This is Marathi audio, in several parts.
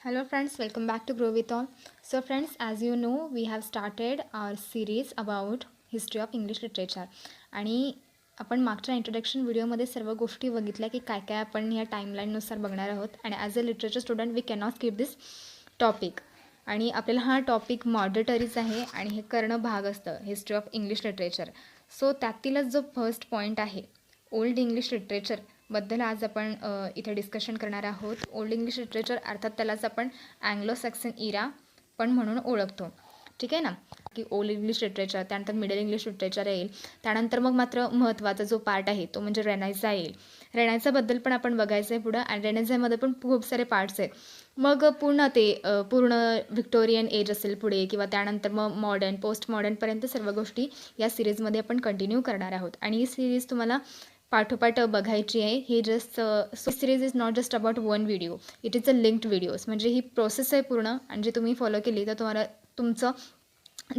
Hello friends, welcome back to Grow With All. So friends, as you know, we have started our series about history of English literature. आणि आपण मागच्या इंट्रोडक्शन व्हिडिओमध्ये सर्व गोष्टी बघितल्या की काय काय आपण ह्या टाईमलाईननुसार बघणार आहोत. आणि as a literature student we cannot skip this topic. आणि आपल्याला हा टॉपिक मॉडरेटरीच आहे आणि हे करणं भाग असतं history of English literature. So त्यातीलच जो फर्स्ट पॉईंट आहे ओल्ड इंग्लिश लिटरेचरबद्दल आज आपण इथे डिस्कशन करणार आहोत. ओल्ड इंग्लिश लिटरेचर अर्थात त्यालाच आपण अँग्लो सॅक्सन इरा पण म्हणून ओळखतो. ठीक आहे ना, की ओल्ड इंग्लिश लिटरेचर, त्यानंतर मिडल इंग्लिश लिटरेचर येईल. त्यानंतर मग मात्र महत्त्वाचा जो पार्ट आहे तो म्हणजे रेनायझा येईल. रेनायझाबद्दल पण आपण बघायचं आहे पुढं. आणि रेनायझामध्ये पण खूप सारे पार्ट्स आहेत. मग पूर्ण व्हिक्टोरियन एज असेल पुढे, किंवा त्यानंतर मग मॉडर्न, पोस्ट मॉडर्नपर्यंत सर्व गोष्टी या सिरीजमध्ये आपण कंटिन्यू करणार आहोत. आणि ही सिरीज तुम्हाला पाठोपाठ बघायची आहे. ही so series is not just about one video, it is a linked videos. म्हणजे ही प्रोसेस आहे पूर्ण, आणि जे तुम्ही फॉलो केली तर तुम्हाला तुमचं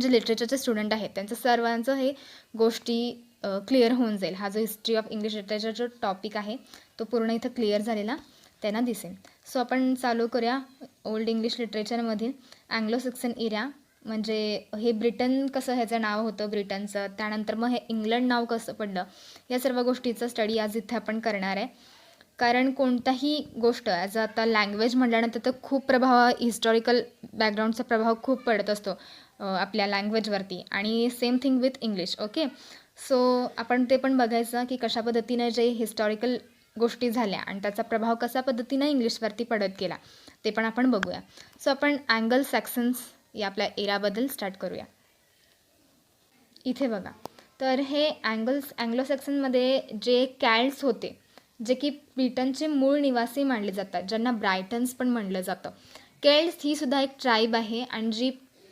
जे लिटरेचरचे स्टुडंट आहेत त्यांचं सर्वांचं हे गोष्टी क्लिअर होऊन जाईल. हा जो हिस्ट्री ऑफ इंग्लिश लिटरेचर जो टॉपिक आहे तो पूर्ण इथं क्लिअर झालेला त्यांना दिसेल. सो आपण चालू करूया ओल्ड इंग्लिश लिटरेचरमधील अँग्लो सॅक्सन इरा. म्हणजे हे ब्रिटन कसं ह्याचं नाव होतं ब्रिटनचं, त्यानंतर मग हे इंग्लंड नाव कसं पडलं, या सर्व गोष्टीचं स्टडी आज इथे आपण करणार आहे. कारण कोणताही गोष्ट ॲज आता लँग्वेज म्हटल्यानंतर तर खूप प्रभाव, हिस्टॉरिकल बॅकग्राऊंडचा प्रभाव खूप पडत असतो आपल्या लँग्वेजवरती. आणि same thing with English. Okay, so आपण ते पण बघायचं की कशा पद्धतीने जे हिस्टॉरिकल गोष्टी झाल्या आणि त्याचा प्रभाव कशा पद्धतीनं इंग्लिशवरती पडत गेला ते पण आपण बघूया. सो आपण अँगल सॅक्सन्स या आपल्या एराबद्दल स्टार्ट करूया. इथे बघा, तर हे अँग्लो सॅक्सनमध्ये जे कॅल्ट्स होते, जे की ब्रिटनचे मूळ निवासी मानले जातात, ज्यांना ब्रायटन्स पण म्हणलं जातं. केल्ट्स ही सुद्धा एक ट्राईब आहे, आणि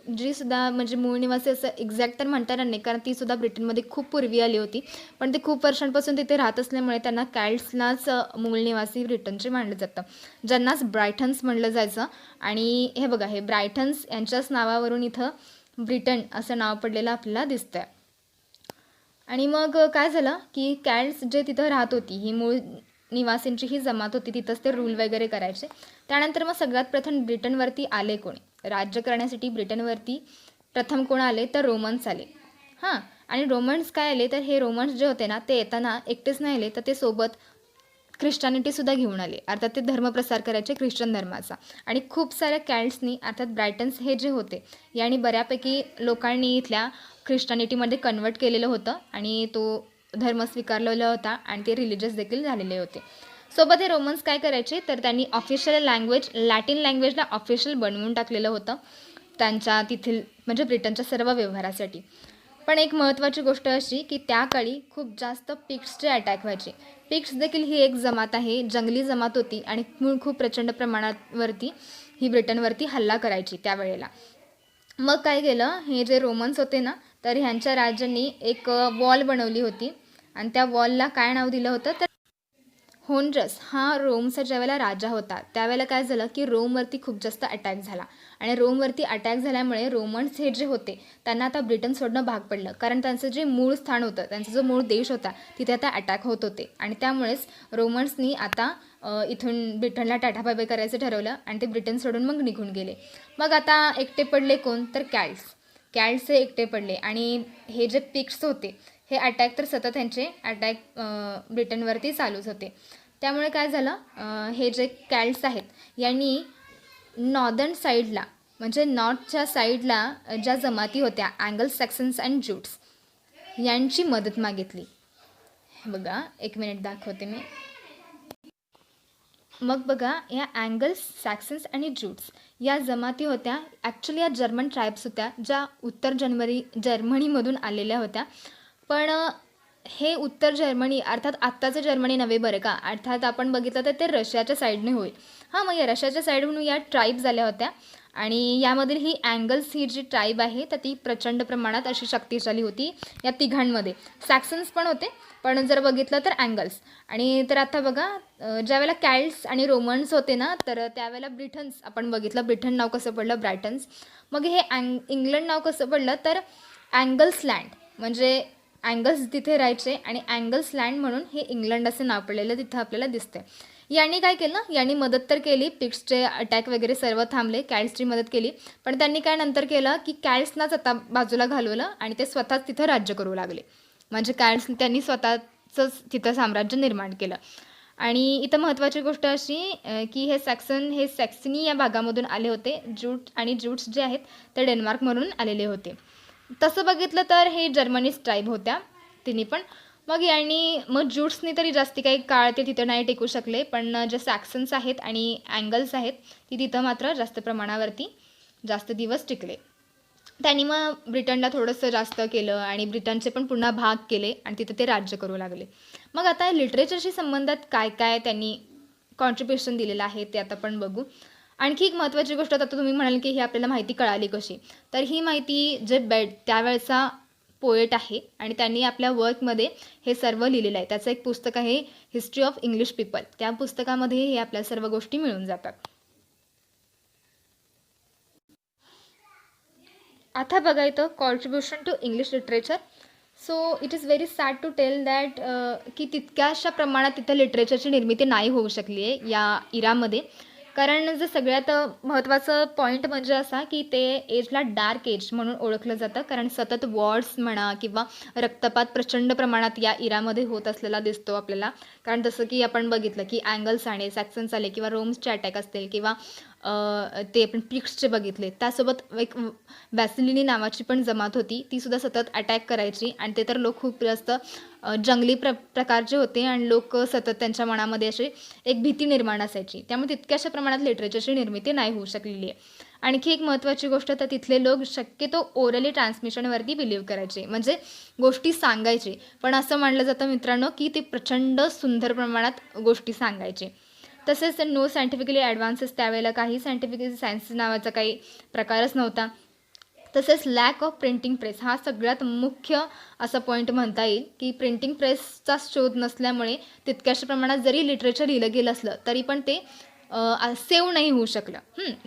जी सुद्धा म्हणजे मूळ निवासी असं एक्झॅक्ट तर म्हणता येणार नाही, कारण ती सुद्धा ब्रिटनमध्ये खूप पूर्वी आली होती. पण ते खूप वर्षांपासून तिथे राहत असल्यामुळे त्यांना कॅल्ट्सलाच मूळ निवासी ब्रिटनचे मानलं जातं, ज्यांनाच ब्रायटन्स म्हणलं जायचं. आणि हे बघा, हे ब्रायटन्स यांच्याच नावावरून इथं ब्रिटन असं नाव पडलेलं आपल्याला दिसतंय. आणि मग काय झालं की कॅल्ट्स जे तिथं राहत होती, ही मूळ निवासींची ही जमात होती, तिथंच ते रूल वगैरे करायचे. त्यानंतर मग सगळ्यात प्रथम ब्रिटनवरती आले कोणी राज्य करण्यासाठी? ब्रिटनवरती प्रथम कोण आले तर रोमन्स आले. हां, आणि रोमन्स काय आले तर हे रोमन्स जे होते ना, ते येताना एकटेच नाही आले, तर ते सोबत ख्रिश्चॅनिटीसुद्धा घेऊन आले. अर्थात ते धर्मप्रसार करायचे ख्रिश्चन धर्माचा. आणि खूप साऱ्या कॅल्ट्सनी, अर्थात ब्रायटन्स हे जे होते यांनी बऱ्यापैकी लोकांनी इथल्या ख्रिश्चॅनिटीमध्ये कन्वर्ट केलेलं होतं, आणि तो धर्म स्वीकारलेला होता, आणि ते रिलिजियस देखील झालेले होते. सोबत हे रोमन्स काय करायचे तर त्यांनी ऑफिशियल लँग्वेज, लॅटिन लँग्वेजला ऑफिशियल बनवून टाकलेलं होतं त्यांच्या तिथील म्हणजे ब्रिटनच्या सर्व व्यवहारासाठी. पण एक महत्त्वाची गोष्ट अशी की त्या काळी खूप जास्त पिग्सचे अटॅक व्हायचे. पिग्स देखील ही एक जमात आहे, जंगली जमात होती, आणि खूप प्रचंड प्रमाणावरती ही ब्रिटनवरती हल्ला करायची त्यावेळेला. मग काय केलं, हे जे रोमन्स होते ना, तर ह्यांच्या राज्यांनी एक वॉल बनवली होती, आणि त्या वॉलला काय नाव दिलं होतं तर होनरस. हा रोमचा ज्यावेळेला राजा होता त्यावेळेला काय झालं की रोमवरती खूप जास्त अटॅक झाला, आणि रोमवरती अटॅक झाल्यामुळे रोमन्स हे जे होते त्यांना आता ब्रिटन सोडणं भाग पडलं, कारण त्यांचं जे मूळ स्थान होतं, त्यांचा जो मूळ देश होता, तिथे आता अटॅक होत होते. आणि त्यामुळेच रोमन्सनी आता इथून ब्रिटनला टाटा बाय बाय करायचं ठरवलं, आणि ते ब्रिटन सोडून मग निघून गेले. मग आता एकटे पडले कोण तर कॅल्ट्स हे एकटे पडले. आणि हे जे पिग्स होते हे अटॅक तर सतत ह्यांचे अटॅक ब्रिटनवरती चालूच होते. त्यामुळे काय झालं, हे जे कॅल्ट्स आहेत यांनी नॉर्दर्न साईडला, म्हणजे नॉर्थच्या साईडला ज्या जमाती होत्या अँगल सॅक्सन्स अँड ज्यूट्स, यांची मदत मागितली. बघा, एक मिनिट दाखवते मी. मग बघा, या अँगल्स, सॅक्सन्स आणि ज्यूट्स या जमाती होत्या, ॲक्च्युली या जर्मन ट्राईब्स होत्या, ज्या उत्तर जर्मनीमधून आलेल्या होत्या. पण हे उत्तर जर्मनी अर्थात आत्ताचं जर्मनी नव्हे बरं का, अर्थात आपण बघितलं तर ते रशियाच्या साईडने होईल. हां, मग या रशियाच्या साईडहून या ट्राईब्स आल्या होत्या, आणि यामधील ही अँगल्स ही जी ट्राईब आहे तर ती प्रचंड प्रमाणात अशी शक्तिशाली होती. या तिघांमध्ये सॅक्सन्स पण होते, पण जर बघितलं तर अँगल्स. आणि तर आता बघा, ज्यावेळेला कॅल्ट्स आणि रोमन्स होते ना, तर त्यावेळेला ब्रिटन्स आपण बघितलं, ब्रिटन नाव कसं पडलं ब्रायटन्स. मग हे इंग्लंड नाव कसं पडलं तर अँगल्स लँड, म्हणजे अँगल्स तिथे राहायचे, आणि अँगल्स लँड म्हणून हे इंग्लंड असं नाव पडलेलं तिथं आपल्याला दिसतंय. यांनी काय केलं, यांनी मदत तर केली, पिग्सचे अटॅक वगैरे सर्व थांबले, कॅट्सची मदत केली. पण त्यांनी काय नंतर केलं की कॅट्सनाच आता बाजूला घालवलं आणि ते स्वतःच तिथं राज्य करू लागले. म्हणजे कॅट्स त्यांनी स्वतःचंच तिथं साम्राज्य निर्माण केलं. आणि इथं महत्त्वाची गोष्ट अशी की हे सॅक्सनी या भागामधून आले होते. ज्यूट्स जे आहेत ते डेन्मार्कमधून आलेले होते. तसं बघितलं तर हे जर्मनीज ट्राईब होत्या तिन्ही पण. मग ज्यूट्सनी तरी जास्ती काही काळ ते तिथं नाही टिकू शकले, पण जे सॅक्सन्स आहेत आणि अँगल्स आहेत ती तिथं मात्र जास्त प्रमाणावरती जास्त दिवस टिकले. त्यांनी मग ब्रिटनला थोडंसं जास्त केलं आणि ब्रिटनचे पण पुन्हा भाग केले आणि तिथं ते राज्य करू लागले. मग आता लिटरेचरशी संबंधात काय काय त्यांनी कॉन्ट्रिब्युशन दिलेलं आहे ते आता आपण बघू. आणखी एक महत्त्वाची गोष्ट, आता तुम्ही म्हणाल की ही आपल्याला माहिती कळाली कशी, तर ही माहिती जे त्यावेळचा पोएट आहे आणि त्यांनी आपल्या वर्कमध्ये हे सर्व लिहिलेलं आहे. त्याचं एक पुस्तक आहे हिस्ट्री ऑफ इंग्लिश पीपल. त्या पुस्तकामध्ये हे आपल्या सर्व गोष्टी मिळून जातात. आता बघायचं contribution to English literature. So it is very sad to tell that की तितक्याशा प्रमाणात तिथं लिटरेचरची निर्मिती नाही होऊ शकली आहे या इरामध्ये. कारण जे सगळ्यात महत्त्वाचं पॉईंट म्हणजे असा की ते एजला डार्क एज म्हणून ओळखलं जातं. कारण सतत वॉर्स म्हणा किंवा रक्तपात प्रचंड प्रमाणात या इरामध्ये होत असलेला दिसतो आपल्याला. कारण जसं की आपण बघितलं की अँगल्स आले, सॅक्सन्स आले किंवा रोम्सचे अटॅक असतील किंवा ते आपण पिग्सचे बघितले. त्यासोबत एक वॅसिलिनी नावाची पण जमात होती, तीसुद्धा सतत अटॅक करायची आणि ते तर लोक खूप जास्त जंगली प्रकारचे होते आणि लोक सतत त्यांच्या मनामध्ये अशी एक भीती निर्माण असायची. त्यामुळे तितक्याशा प्रमाणात लिटरेचरची निर्मिती नाही होऊ शकलेली आहे. आणखी एक महत्त्वाची गोष्ट, तर तिथले लोक शक्यतो ओरली ट्रान्समिशनवरती बिलीव्ह करायचे, म्हणजे गोष्टी सांगायचे. पण असं मानलं जातं मित्रांनो की ते प्रचंड सुंदर प्रमाणात गोष्टी सांगायचे. तसेच नो सायंटिफिकली ॲडव्हान्सेस, त्यावेळेला काही सायन्स नावाचा काही प्रकारच नव्हता. तसेच लॅक ऑफ प्रिंटिंग प्रेस, हा सगळ्यात मुख्य असा पॉईंट म्हणता येईल की प्रिंटिंग प्रेसचा शोध नसल्यामुळे तितक्याशा प्रमाणात जरी लिटरेचर लिहिलं गेलं असलं तरी पण ते सेव्ह नाही होऊ शकलं.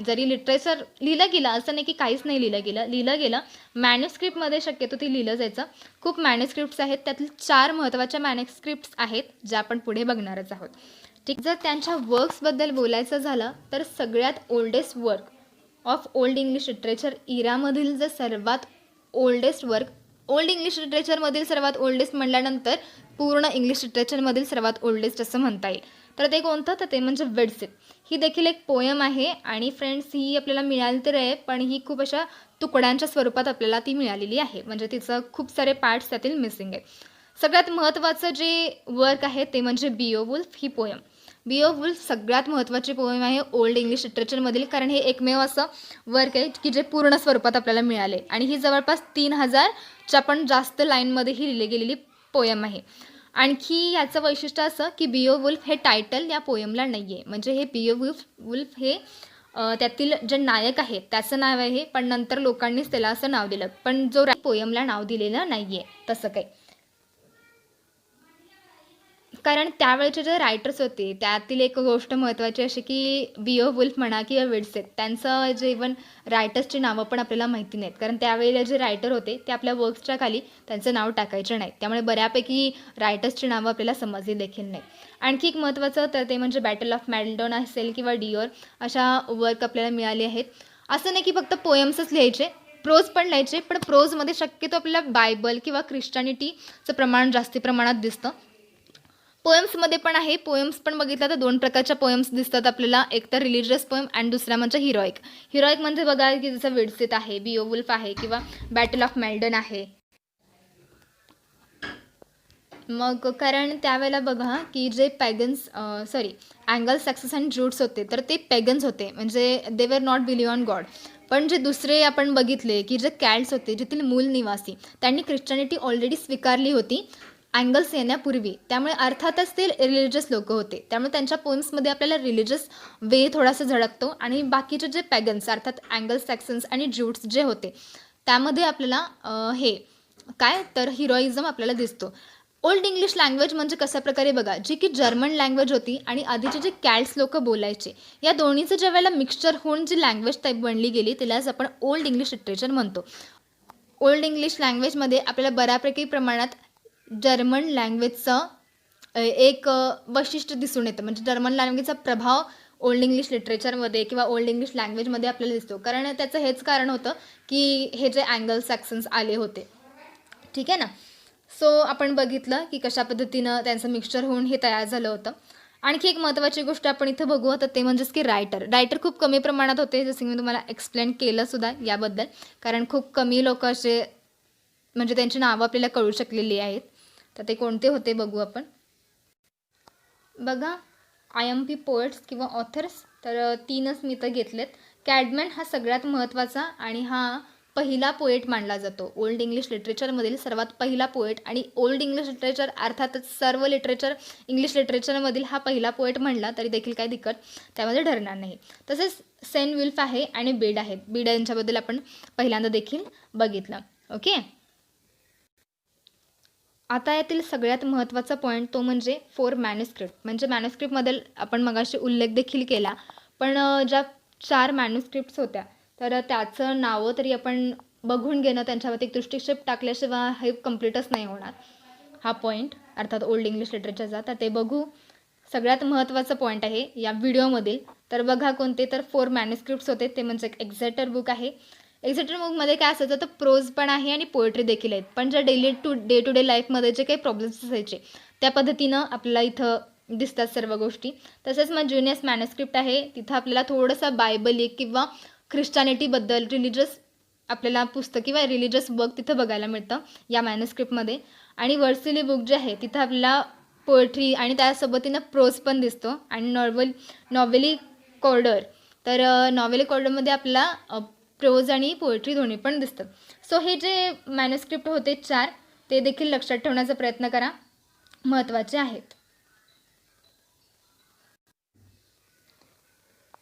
जरी लिटरेचर लिहिलं गेलं असं नाही की काहीच नाही लिहिलं गेलं मॅन्युस्क्रिप्टमध्ये शक्यतो ते लिहिलं जायचं. खूप मॅन्युस्क्रिप्ट्स आहेत, त्यातील 4 महत्त्वाच्या मॅन्युस्क्रिप्ट्स आहेत ज्या आपण पुढे बघणारच आहोत. ठीक, जर त्यांच्या वर्क्सबद्दल बोलायचं झालं तर सगळ्यात oldest work of old English literature इरामधील जे सर्वात ओल्डेस्ट वर्क, ओल्ड इंग्लिश लिटरेचरमधील सर्वात ओल्डेस्ट म्हटल्यानंतर पूर्ण इंग्लिश लिटरेचरमधील सर्वात ओल्डेस्ट असं म्हणता येईल. तर ते कोणतं, तर ते म्हणजे वेडसेट. ही देखील एक पोयम आहे आणि फ्रेंड्स ही आपल्याला मिळाली तर आहे, पण ही खूप अशा तुकड्यांच्या स्वरूपात आपल्याला ती मिळालेली आहे, म्हणजे तिचं खूप सारे पार्ट्स त्यातील मिसिंग आहेत. सगळ्यात महत्त्वाचं जे वर्क आहे ते म्हणजे बिओवुल्फ ही पोयम. बिओवुल्फ सगळ्यात महत्त्वाची पोयम आहे ओल्ड इंग्लिश लिटरेचरमधील, कारण हे एकमेव असं वर्क आहे की जे पूर्ण स्वरूपात आपल्याला मिळाले आणि ही जवळपास 3000च्या पण जास्त लाईनमध्ये ही लिहिली गेलेली पोयम आहे. आणखी याचं वैशिष्ट्य असं की बिओवुल्फ हे टायटल या पोयमला नाही आहे, म्हणजे हे बिओवुल्फ हे त्यातील जे नायक आहेत त्याचं नाव आहे, पण नंतर लोकांनीच त्याला असं नाव दिलं, पण जो पोयमला नाव दिलेलं नाही आहे तसं काही. कारण त्यावेळचे जे रायटर्स होते त्यातील एक गोष्ट महत्त्वाची अशी की बिओवुल्फ म्हणा किंवा वेडसेट, त्यांचं जे इवन रायटर्सची नावं पण आपल्याला माहिती नाहीत, कारण त्यावेळेला जे रायटर होते ते आपल्या वर्क्सच्या खाली त्यांचं नाव टाकायचं नाही, त्यामुळे बऱ्यापैकी रायटर्सची नावं आपल्याला समजली देखील नाही. आणखी एक महत्त्वाचं तर ते म्हणजे बॅटल ऑफ मॅल्डोन असेल किंवा डिओर, अशा वर्क आपल्याला मिळाले आहेत. असं नाही की फक्त पोयम्सच लिहायचे, प्रोज पण लिहायचे, पण प्रोजमध्ये शक्यतो आपल्याला बायबल किंवा ख्रिश्चनिटीचं प्रमाण जास्ती प्रमाणात दिसतं. पोएम्समध्ये पण आहे, पोएम्स पण बघितलं तर 2 प्रकारच्या पोएम्स दिसतात आपल्याला, एक तर रिलिजियस पोएम आणि दुसरा म्हणजे हिरोईक. हिरोईक म्हणजे बघा की जसं वेडसेट आहे, बिओवुल्फ आहे किंवा बॅटल ऑफ मॅल्डन आहे. मग कारण त्यावेळेला बघा की जे अँगल सॅक्सन्स आणि ज्यूट्स होते तर ते पॅगन्स होते, म्हणजे दे were not believe on God. पण जे दुसरे आपण बघितले की जे कॅल्ट्स होते, जेथील मूल निवासी, त्यांनी ख्रिश्चनिटी ऑलरेडी स्वीकारली होती अँगल्स येण्यापूर्वी, त्यामुळे अर्थातच ते रिलिजियस लोक होते, त्यामुळे त्यांच्या पोएम्समध्ये आपल्याला रिलिजियस वे थोडासा झळकतो. आणि बाकीचे जे पॅगन्स अर्थात अँगल्स सॅक्सन्स आणि ज्यूट्स जे होते त्यामध्ये आपल्याला हे काय तर हिरोइझम आपल्याला दिसतो. ओल्ड इंग्लिश लँग्वेज म्हणजे कशा प्रकारे बघा, जी की जर्मन लँग्वेज होती आणि आधीचे जे कॅल्ट्स लोक बोलायचे, या दोन्हीचं ज्या वेळेला मिक्सचर होऊन जी लँग्वेज टाईप बनली गेली त्यालाच आपण ओल्ड इंग्लिश लिटरेचर म्हणतो. ओल्ड इंग्लिश लँग्वेजमध्ये आपल्याला बऱ्यापैकी प्रमाणात जर्मन लँग्वेजचं एक वैशिष्ट्य दिसून येतं. म्हणजे जर्मन लँग्वेजचा प्रभाव ओल्ड इंग्लिश लिटरेचरमध्ये किंवा ओल्ड इंग्लिश लँग्वेजमध्ये आपल्याला दिसतो. कारण त्याचं हेच कारण होतं की हे जे अँगल सॅक्सन्स आले होते. ठीक आहे ना. सो आपण बघितलं की कशा पद्धतीनं त्यांचं मिक्सचर होऊन हे तयार झालं होतं. आणखी एक महत्त्वाची गोष्ट आपण इथं बघू आता ते म्हणजेच की रायटर खूप कमी प्रमाणात होते, जसं मी तुम्हाला एक्सप्लेन केलं सुद्धा याबद्दल. कारण खूप कमी लोक असे म्हणजे त्यांची नावं आपल्याला कळू शकलेली आहेत. तर ते कोणते होते बघू आपण. बघा, IMP पोएट्स किंवा ऑथर्स तर 3च मी तर घेतलेत. कॅडमॅन हा सगळ्यात महत्त्वाचा आणि हा पहिला पोएट मानला जातो. ओल्ड इंग्लिश लिटरेचरमधील सर्वात पहिला पोएट आणि ओल्ड इंग्लिश लिटरेचर अर्थातच सर्व इंग्लिश लिटरेचरमधील हा पहिला पोएट म्हणला तरी देखील काही दिक्कत त्यामध्ये ठरणार नाही. तसेच सेन विल्फ आहे आणि बीड आहेत. बीड यांच्याबद्दल आपण पहिल्यांदा देखील बघितलं. ओके. आता यातील सगळ्यात महत्त्वाचा पॉईंट तो म्हणजे 4 मॅन्युस्क्रिप्ट. म्हणजे मॅन्युस्क्रिप्टमध्ये आपण मगाशी उल्लेख देखील केला, पण ज्या 4 मॅन्युस्क्रिप्ट्स होत्या तर त्याचं नावं तरी आपण बघून घेणं, त्यांच्यावरती एक दृष्टिक्षेप टाकल्याशिवाय हे कम्प्लीटच नाही होणार. हा पॉईंट अर्थात ओल्ड इंग्लिश लिटरेचरचा तर ते बघू. सगळ्यात महत्त्वाचं पॉईंट आहे या व्हिडिओमधील. तर बघा कोणते, तर 4 मॅन्युस्क्रिप्ट्स होते ते म्हणजे एक्झेटर बुक आहे. एक्झेटर बुकमध्ये काय असायचं तर प्रोज पण आहे आणि पोएट्री देखील आहेत. पण ज्या डे टू डे लाईफमध्ये जे काही प्रॉब्लेम्स असायचे त्या पद्धतीनं आपल्याला इथं दिसतात सर्व गोष्टी. तसेच मग ज्युनियस मॅन्युस्क्रिप्ट आहे, तिथं आपल्याला थोडंसं बायबलिक किंवा ख्रिश्चॅनिटीबद्दल रिलिजियस आपल्याला पुस्तक किंवा रिलिजियस वर्क तिथं बघायला मिळतं या मॅन्युस्क्रिप्टमध्ये. आणि वर्सिली बुक जे आहे तिथं आपल्याला पोएट्री आणि त्यासोबतीनं प्रोज पण दिसतो. आणि नॉवेली कॉर्डर, तर नॉवेली कॉर्डरमध्ये आपल्याला प्रोज आणि पोएट्री दोन्ही पण दिसतात. सो हे जे मॅन्युस्क्रिप्ट होते 4 ते देखील लक्षात ठेवण्याचा प्रयत्न करा, महत्त्वाचे आहेत.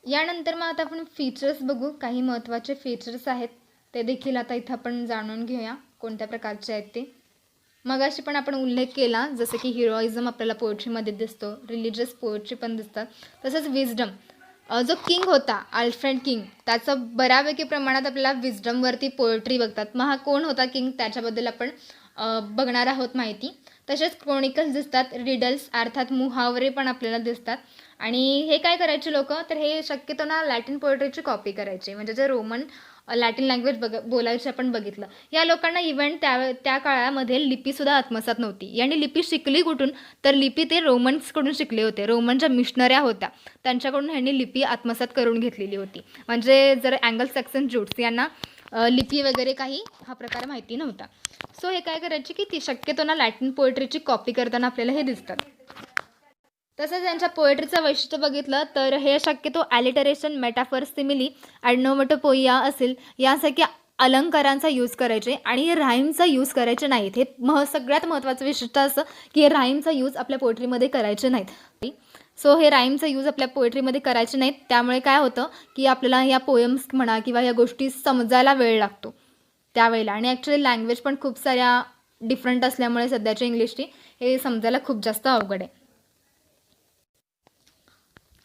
यानंतर मग आता आपण फीचर्स बघू. काही महत्त्वाचे फीचर्स आहेत ते देखील आता इथं आपण जाणून घेऊया कोणत्या प्रकारचे आहेत ते. मगाशी पण आपण उल्लेख केला जसं की हिरोइझम आपल्याला पोएट्रीमध्ये दिसतो, रिलिजियस पोएट्री पण दिसतात. तसंच विजडम, जो किंग होता अल्फ्रेड किंग त्याचं बऱ्यापैकी प्रमाणात आपल्याला विजडमवरती पोएट्री बघतात. मग हा कोण होता किंग त्याच्याबद्दल आपण बघणार आहोत माहिती. तसेच क्रॉनिकल्स दिसतात, रिडल्स अर्थात मुहावरे पण आपल्याला दिसतात. आणि हे काय करायचे लोक तर हे शक्यतो ना लॅटिन पोएट्रीची कॉपी करायचे. म्हणजे जे रोमन लॅटिन लँग्वेज बोलायचे आपण बघितलं. या लोकांना इव्हन त्या काळामध्ये लिपीसुद्धा आत्मसात नव्हती. आणि लिपी शिकली कुठून तर लिपी ते रोमन्सकडून शिकले होते. रोमन ज्या मिशनऱ्या होत्या त्यांच्याकडून ह्यांनी लिपी आत्मसात करून घेतलेली होती. म्हणजे जर अँगल सॅक्सन ज्यूट्स यांना लिपी वगैरे काही हा प्रकार माहिती नव्हता. सो हे काय करायचे की ती शक्यतो ना लॅटिन पोएट्रीची कॉपी करताना आपल्याला हे दिसतात. तसंच यांच्या पोएट्रीचं वैशिष्ट्य बघितलं तर हे शक्यतो ॲलिटरेशन, मेटाफर, सिमिली, ॲडनोमॅटोपोइया असेल यासारख्या अलंकारांचा यूज करायचे आणि राईमचा यूज करायचे नाहीत. हे सगळ्यात महत्त्वाचं वैशिष्ट्य असं की हे राईमचा यूज आपल्या पोएट्रीमध्ये करायचे नाहीत. सो हे राईमचा यूज आपल्या पोएट्रीमध्ये करायचे नाहीत. त्यामुळे काय होतं की आपल्याला या पोएम्स म्हणा किंवा या गोष्टी समजायला वेळ लागतो त्यावेळेला. आणि ॲक्च्युली लँग्वेज पण खूप साऱ्या डिफरंट असल्यामुळे सध्याच्या इंग्लिशची हे समजायला खूप जास्त अवघड आहे.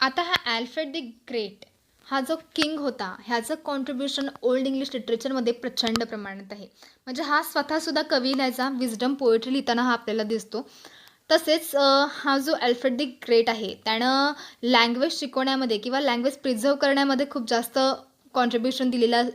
आता हा अल्फ्रेड द ग्रेट हा जो किंग होता ह्याचं कॉन्ट्रीब्युशन ओल्ड इंग्लिश लिटरेचरमध्ये प्रचंड प्रमाणात आहे. म्हणजे हा स्वतःसुद्धा कवी लिहायचा, विजडम पोएट्री लिहिताना हा आपल्याला दिसतो. तसेच हा जो अल्फ्रेड द ग्रेट आहे त्यानं लँग्वेज शिकवण्यामध्ये किंवा लँग्वेज प्रिझर्व करण्यामध्ये खूप जास्त कॉन्ट्रीब्युशन दिलेलं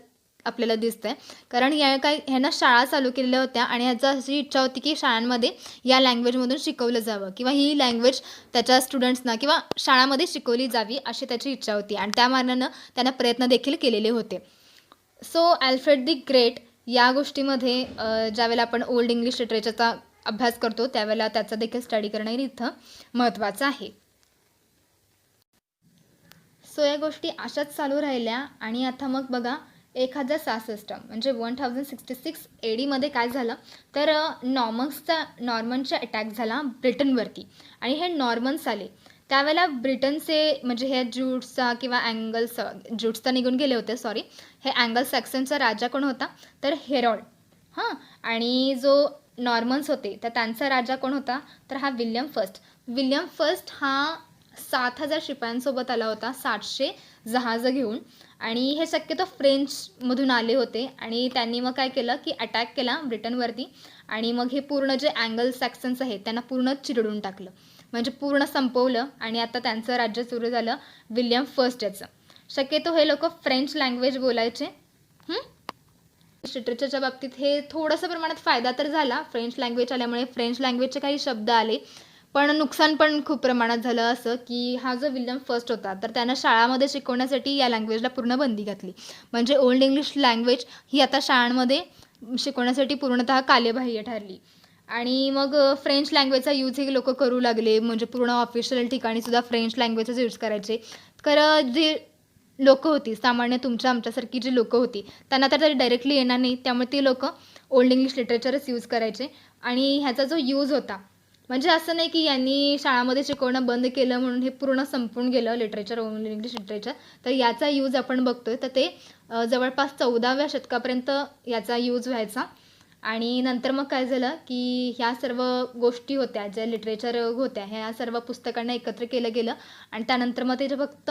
आपल्याला दिसतं आहे. कारण ह्यानं शाळा चालू केलेल्या होत्या आणि ह्याचा अशी इच्छा होती की शाळांमध्ये या लँग्वेजमधून शिकवलं जावं किंवा ही लँग्वेज त्याच्या स्टुडंट्सना किंवा शाळामध्ये शिकवली जावी अशी त्याची इच्छा होती. आणि त्या मानानं त्यानं प्रयत्न देखील केलेले होते. सो अल्फ्रेड द ग्रेट या गोष्टीमध्ये ज्यावेळेला आपण ओल्ड इंग्लिश लिटरेचरचा अभ्यास करतो त्यावेळेला त्याचा देखील स्टडी करणं इथं महत्त्वाचं आहे. सो या गोष्टी अशाच चालू राहिल्या. आणि आता मग बघा 1066 म्हणजे 1066 AD काय झालं तर नॉर्मनचा अटॅक झाला ब्रिटनवरती. आणि हे नॉर्मन्स आले त्यावेळेला ब्रिटनचे म्हणजे हे ज्यूट्सचा किंवा ज्यूट्स तर निघून गेले होते सॉरी, हे अँगल सॅक्सनचा राजा कोण होता तर हेरॉल्ड. आणि जो नॉर्मन्स होते तर त्यांचा राजा कोण होता तर हा विल्यम फर्स्ट हा 7,000 शिपायांसोबत आला होता, 700 जहाजं घेऊन. आणि हे शक्यतो फ्रेंचमधून आले होते. आणि त्यांनी मग काय केलं की अटॅक केला ब्रिटनवरती. आणि मग हे पूर्ण जे अँगल सॅक्सन्स आहेत त्यांना पूर्ण चिरडून टाकलं. म्हणजे पूर्ण संपवलं आणि आता त्यांचं राज्य सुरू झालं विल्यम फर्स्ट याचं. शक्यतो हे लोक फ्रेंच लँग्वेज बोलायचे. लिटरेचरच्या बाबतीत हे थोडंसं प्रमाणात फायदा तर झाला, फ्रेंच लँग्वेज आल्यामुळे फ्रेंच लँग्वेजचे काही शब्द आले, पण नुकसान पण खूप प्रमाणात झालं. असं की हा जो विल्यम फर्स्ट होता तर त्यानं शाळामध्ये शिकवण्यासाठी या लँग्वेजला पूर्ण बंदी घातली. म्हणजे ओल्ड इंग्लिश लँग्वेज ही आता शाळांमध्ये शिकवण्यासाठी पूर्णतः कालेबाह्य ठरली. आणि मग फ्रेंच लँग्वेजचा यूजही लोक करू लागले. म्हणजे पूर्ण ऑफिशियल ठिकाणी सुद्धा फ्रेंच लँग्वेजच यूज करायचे. खरं जे लोकं होती सामान्य तुमच्या आमच्यासारखी जी लोकं होती त्यांना तर तरी डायरेक्टली येणार नाही, त्यामुळे ती लोकं ओल्ड इंग्लिश लिटरेचरच यूज करायचे. आणि ह्याचा जो यूज होता, म्हणजे असं नाही की यांनी शाळामध्ये शिकवणं बंद केलं म्हणून हे पूर्ण संपून गेलं लिटरेचर, ओल्ड इंग्लिश लिटरेचर. तर याचा यूज आपण बघतोय तर ते जवळपास 14व्या शतकापर्यंत याचा यूज व्हायचा. आणि नंतर मग काय झालं की ह्या सर्व गोष्टी होत्या ज्या लिटरेचर होत्या ह्या सर्व पुस्तकांना एकत्र केलं गेलं. आणि त्यानंतर मग ते फक्त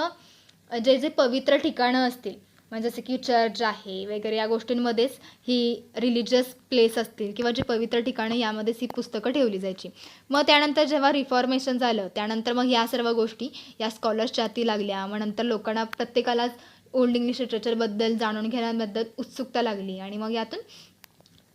जे जे पवित्र ठिकाणं असतील, म्हणजे जसं की चर्च आहे वगैरे या गोष्टींमध्येच ही रिलिजियस प्लेस असतील किंवा जी पवित्र ठिकाणं यामध्येच ही पुस्तकं ठेवली जायची. मग त्यानंतर जेव्हा रिफॉर्मेशन झालं त्यानंतर मग या सर्व गोष्टी या स्कॉलर्सच्या हाती लागल्या. मग नंतर लोकांना प्रत्येकालाच ओल्ड इंग्लिश लिटरेचरबद्दल जाणून घेण्याबद्दल उत्सुकता लागली आणि मग यातून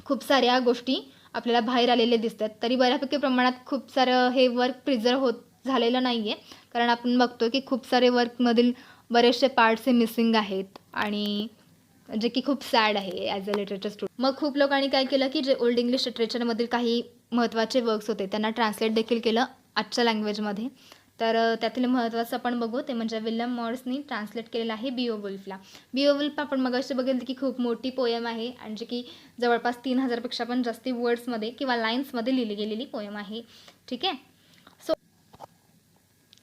खूप साऱ्या गोष्टी आपल्याला बाहेर आलेल्या दिसतात. तरी बऱ्यापैकी प्रमाणात खूप सारं हे वर्क प्रिझर्व होत झालेलं नाही आहे, कारण आपण बघतो की खूप सारे वर्कमधील बरेचसे पार्ट्स हे मिसिंग आहेत आणि जे की खूप सॅड आहे ॲज अ लिटरेचर स्टुडंट. मग खूप लोकांनी काय केलं की जे ओल्ड इंग्लिश लिटरेचरमधील काही महत्त्वाचे वर्क्स होते त्यांना ट्रान्सलेट देखील केलं आजच्या लँग्वेजमध्ये. तर त्यातील महत्त्वाचं आपण बघू ते म्हणजे विल्यम मॉरिसनी ट्रान्सलेट केलेलं आहे बिओवुल्फला. बिओवुल्फ आपण मगाशी बघितलं की खूप मोठी पोयम आहे आणि जी की जवळपास 3000पेक्षा पण जास्ती वर्ड्समध्ये किंवा लाईन्समध्ये लिहिली गेलेली पोयम आहे. ठीक आहे.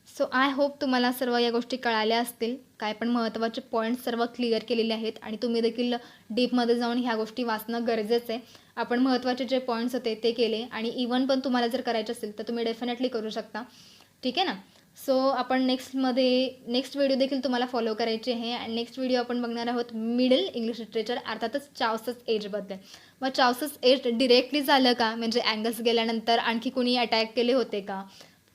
सो आय होप तुम्हाला सर्व या गोष्टी कळाल्या असतील. काय पण महत्त्वाचे पॉईंट्स सर्व क्लिअर केलेले आहेत आणि तुम्ही देखील डीपमध्ये जाऊन ह्या गोष्टी वाचणं गरजेचं आहे. आपण महत्त्वाचे जे पॉईंट्स होते ते केले आणि इवन पण तुम्हाला जर करायचे असेल तर तुम्ही डेफिनेटली करू शकता. ठीक आहे ना. सो आपण नेक्स्ट व्हिडिओ देखील तुम्हाला फॉलो करायचे आहे आणि नेक्स्ट व्हिडिओ आपण बघणार आहोत मिडल इंग्लिश लिटरेचर, अर्थातच चार्ल्स एजबद्दल. मग चार्ल्स एज डिरेक्टली झालं का, म्हणजे अँगल्स गेल्यानंतर आणखी कोणी अटॅक केले होते का,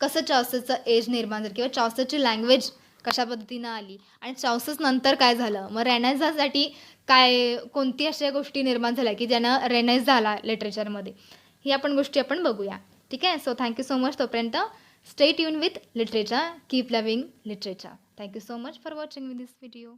कसं चार्ल्सचं एज निर्माण झालं किंवा चार्ल्सची लँग्वेज कशा पद्धतीनं आली आणि चार्ल्स नंतर काय झालं, मग रेनेसाँसाठी काय कोणती अशा गोष्टी निर्माण झाल्या की ज्यानं रेनेस झाला लिटरेचरमध्ये, ही आपण गोष्टी आपण बघूया. ठीक आहे. So thank you so much. तोपर्यंत stay tune with literature, keep loving literature. Thank you so much for watching this video.